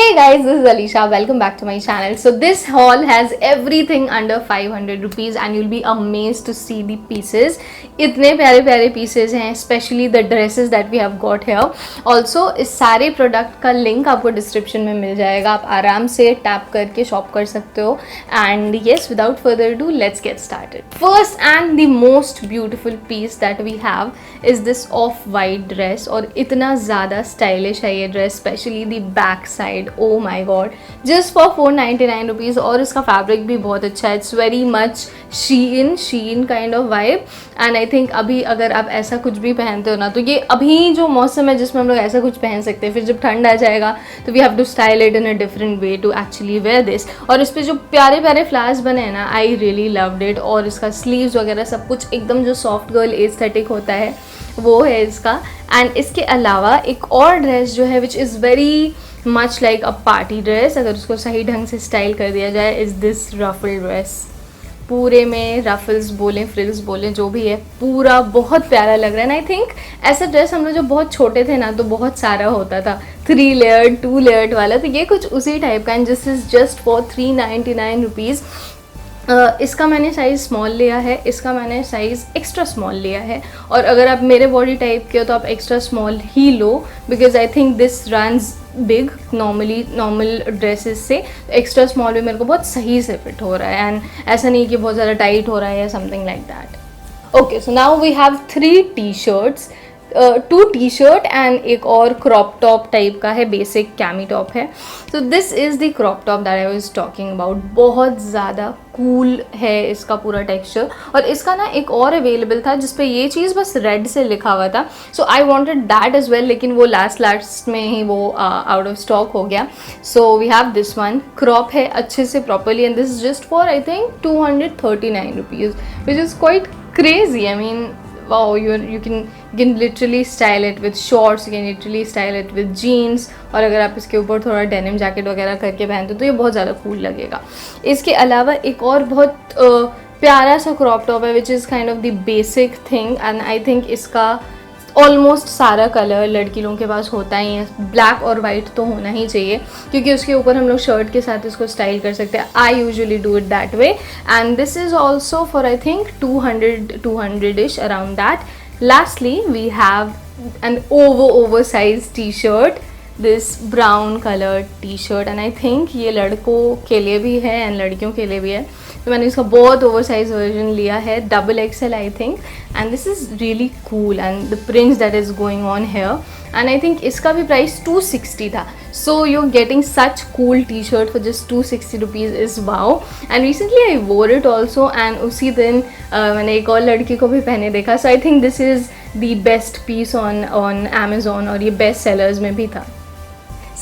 Hey guys, this is Alisha. Welcome back to my channel. So this haul has everything under 500 rupees and you'll be amazed to see the pieces. इतने प्यारे प्यारे pieces हैं, especially the dresses that we have got here. Also इस सारे product का link आपको description में मिल जाएगा. आप आराम से tap करके shop कर सकते हो. And yes, without further ado, let's get started. First and the most beautiful piece that we have is this off-white dress. और इतना ज़्यादा stylish है ये dress, especially the back side. Oh my god, just for 499 rupees. और इसका fabric भी बहुत अच्छा है. It's very much shein kind of vibe. And I think अभी अगर आप ऐसा कुछ भी पहनते हो ना, तो ये अभी जो मौसम है जिसमें हम लोग ऐसा कुछ पहन सकते हैं. फिर जब ठंड आ जाएगा तो we have to style it in a different way to actually wear this. और इस पे जो प्यारे प्यारे फ्लावर्स बने हैं ना, I really loved it. और इसका स्लीव्स वगैरह सब कुछ एकदम जो सॉफ्ट गर्ल एस्थेटिक होता है वो है इसका. एंड इसके अलावा एक और ड्रेस जो है which is very much like a party dress, अगर उसको सही ढंग से स्टाइल कर दिया जाए, इज़ दिस रफल ड्रेस. पूरे में रफल्स बोलें, फ्रिल्स बोलें, जो भी है, पूरा बहुत प्यारा लग रहा है. एंड आई थिंक ऐसा ड्रेस हम लोग जब बहुत छोटे थे ना तो बहुत सारा होता था, 3 लेयर्ड 2 लेयर्ड वाला. तो ये कुछ उसी टाइप का. And this is just for 399 rupees. इसका मैंने साइज़ स्मॉल लिया है, इसका मैंने साइज़ एक्स्ट्रा स्मॉल लिया है. और अगर आप मेरे बॉडी टाइप के हो तो आप extra small he low, because I think this runs big normal dresses से. एक्स्ट्रा स्मॉल भी मेरे को बहुत सही से फिट हो रहा है. एंड ऐसा नहीं कि बहुत ज़्यादा टाइट हो रहा है या something like that. Okay, so now we have 3 T shirts, 2 T shirt and एक और क्रॉप टॉप टाइप का है, बेसिक कैमी टॉप है. तो this is the crop top that I was talking about. बहुत ज़्यादा कूल है इसका पूरा टेक्सचर. और इसका ना एक और अवेलेबल था जिसपे ये चीज़ बस रेड से लिखा हुआ था. So I wanted that as well, लेकिन वो लास्ट में ही वो आउट ऑफ स्टॉक हो गया. So we have this one. Crop है अच्छे से properly and this is just for I think 239 rupees, which is quite crazy. I mean, wow, you can literally style it with shorts, you can literally style it with jeans. और अगर आप इसके ऊपर थोड़ा denim jacket वगैरह करके पहनते हो तो ये बहुत ज़्यादा कूल लगेगा. इसके अलावा एक और बहुत प्यारा सा क्रॉप टॉप है which is kind of the basic thing. And I think इसका ऑलमोस्ट सारा कलर लड़की लोगों के पास होता ही है. ब्लैक और वाइट तो होना ही चाहिए क्योंकि उसके ऊपर हम लोग शर्ट के साथ इसको स्टाइल कर सकते हैं. I usually do it that way. And this is also for I think 200-ish around that. Lastly we have an oversized T shirt, this brown colour T shirt. And I think ये लड़कों के लिए भी है and लड़कियों के लिए भी है. तो मैंने इसका बहुत ओवरसाइज वर्जन लिया है, XXL I think. And this is really cool and the prints that is going on here. And I think इसका भी प्राइस 260 था. So you are getting such cool T shirt for just 260 rupees is wow. And recently I wore it also and उसी दिन मैंने एक और लड़की को भी पहने देखा. So I think this is the best piece on Amazon और ये बेस्ट सेलर्स में भी था.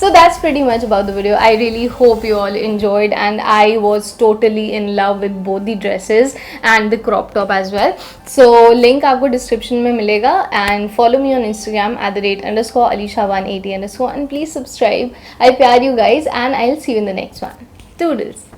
So that's pretty much about the video. I really hope you all enjoyed and I was totally in love with both the dresses and the crop top as well. So link आपको description में मिलेगा and follow me on Instagram @_Alisha180_ and please subscribe. I प्यार you guys and I'll see you in the next one. Toodles.